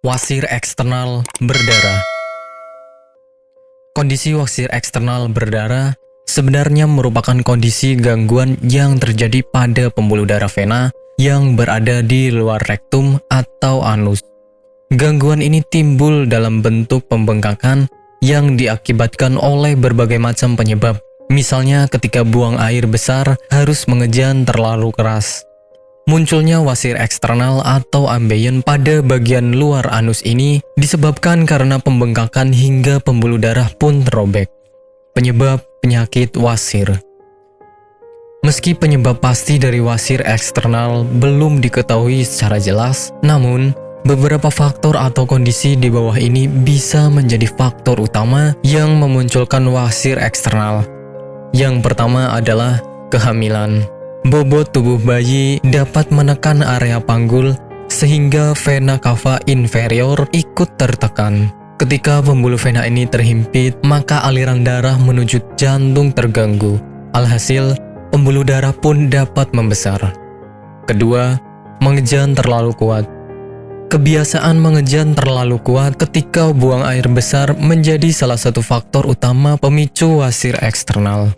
Wasir eksternal berdarah. Kondisi wasir eksternal berdarah sebenarnya merupakan kondisi gangguan yang terjadi pada pembuluh darah vena yang berada di luar rektum atau anus. Gangguan ini timbul dalam bentuk pembengkakan yang diakibatkan oleh berbagai macam penyebab. Misalnya ketika buang air besar harus mengejan terlalu keras. Munculnya wasir eksternal atau ambeien pada bagian luar anus ini disebabkan karena pembengkakan hingga pembuluh darah pun terobek. Penyebab penyakit wasir. Meski penyebab pasti dari wasir eksternal belum diketahui secara jelas, namun beberapa faktor atau kondisi di bawah ini bisa menjadi faktor utama yang memunculkan wasir eksternal. Yang pertama adalah kehamilan. Bobot tubuh bayi dapat menekan area panggul sehingga vena cava inferior ikut tertekan. Ketika pembuluh vena ini terhimpit, maka aliran darah menuju jantung terganggu. Alhasil, pembuluh darah pun dapat membesar. Kedua, mengejan terlalu kuat. Kebiasaan mengejan terlalu kuat ketika buang air besar menjadi salah satu faktor utama pemicu wasir eksternal.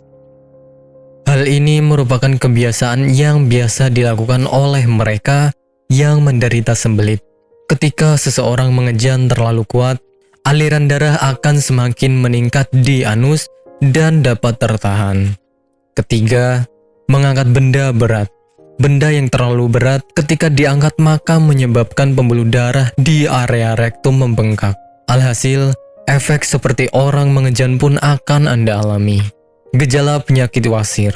Hal ini merupakan kebiasaan yang biasa dilakukan oleh mereka yang menderita sembelit. Ketika seseorang mengejan terlalu kuat, aliran darah akan semakin meningkat di anus dan dapat tertahan. Ketiga, mengangkat benda berat. Benda yang terlalu berat ketika diangkat maka menyebabkan pembuluh darah di area rektum membengkak. Alhasil, efek seperti orang mengejan pun akan Anda alami. Gejala penyakit wasir.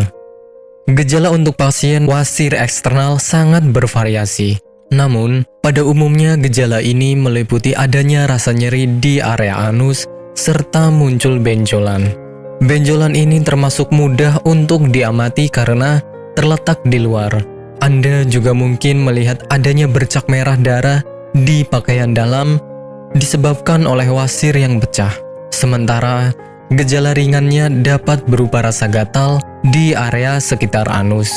Gejala untuk pasien wasir eksternal sangat bervariasi. Namun, pada umumnya gejala ini meliputi adanya rasa nyeri di area anus serta muncul benjolan. Benjolan ini termasuk mudah untuk diamati karena terletak di luar. Anda juga mungkin melihat adanya bercak merah darah di pakaian dalam disebabkan oleh wasir yang pecah. Sementara, gejala ringannya dapat berupa rasa gatal di area sekitar anus.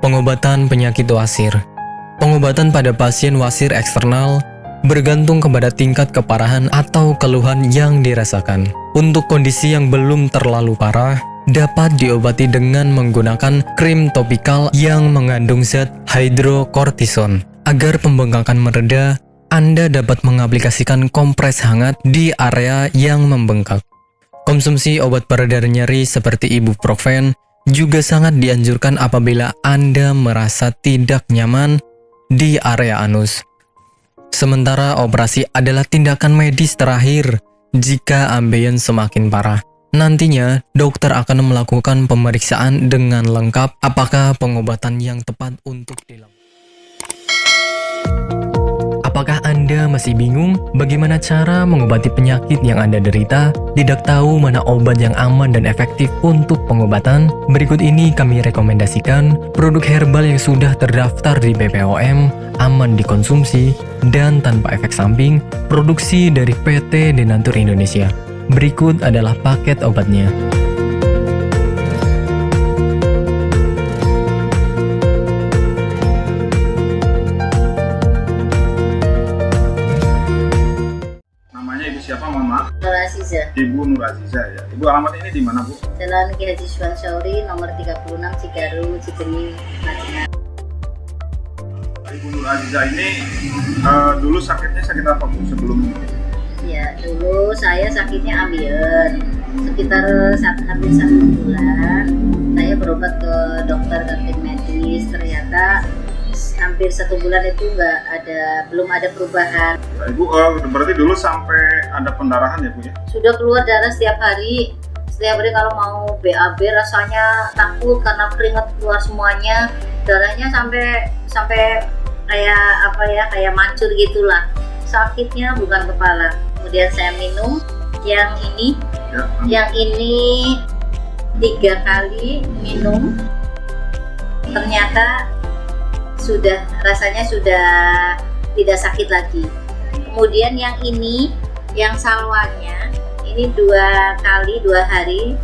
Pengobatan penyakit wasir. Pengobatan pada pasien wasir eksternal bergantung kepada tingkat keparahan atau keluhan yang dirasakan. Untuk kondisi yang belum terlalu parah, dapat diobati dengan menggunakan krim topikal yang mengandung zat hidrokortison. Agar pembengkakan mereda, Anda dapat mengaplikasikan kompres hangat di area yang membengkak. Konsumsi obat pereda nyeri seperti ibuprofen juga sangat dianjurkan apabila Anda merasa tidak nyaman di area anus. Sementara operasi adalah tindakan medis terakhir jika ambeien semakin parah. Nantinya, dokter akan melakukan pemeriksaan dengan lengkap apakah pengobatan yang tepat untuk dilakukan. Apakah Anda masih bingung bagaimana cara mengobati penyakit yang Anda derita? Tidak tahu mana obat yang aman dan efektif untuk pengobatan? Berikut ini kami rekomendasikan produk herbal yang sudah terdaftar di BPOM, aman dikonsumsi, dan tanpa efek samping, produksi dari PT Denatur Indonesia. Berikut adalah paket obatnya. Namanya Ibu siapa, mohon maaf? Nur Aziza. Ibu Nur Aziza ya. Ibu alamat ini di mana, Bu? Jalan Ki Haji Suwan Syauri, nomor 36, Cigaru, Cikini, Madinah. Ibu Nur Aziza ini dulu sakitnya sakit apa, Bu, sebelum ini? Ya, dulu saya sakitnya ambeien. Sekitar hampir 1 bulan, saya berobat ke dokter kantin medis. Ternyata hampir 1 bulan itu belum ada perubahan. Nah, Ibu berarti dulu sampai ada pendarahan ya, Bu ya? Sudah keluar darah setiap hari. Setiap hari kalau mau BAB rasanya takut karena keringat keluar semuanya. Darahnya sampai kayak mancur gitulah. Sakitnya bukan kepala. Kemudian saya minum yang ini, yang ini 3 kali minum, ternyata rasanya sudah tidak sakit lagi. Kemudian yang ini, yang salwanya, ini 2 kali 2 hari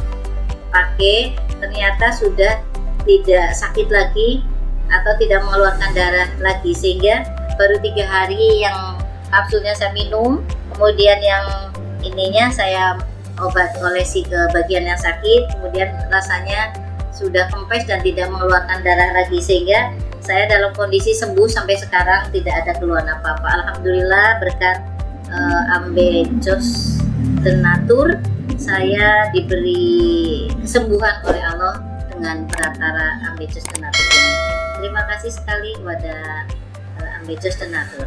pakai, ternyata sudah tidak sakit lagi atau tidak mengeluarkan darah lagi, sehingga baru 3 hari yang kapsulnya saya minum, kemudian yang ininya saya obat olesi ke bagian yang sakit, kemudian rasanya sudah kempes dan tidak mengeluarkan darah lagi, sehingga saya dalam kondisi sembuh sampai sekarang, tidak ada keluhan apa-apa. Alhamdulillah berkat Ambejos Tenatur saya diberi kesembuhan oleh Allah dengan perantara Ambejos Tenatur ini. Terima kasih sekali kepada Ambejos Tenatur.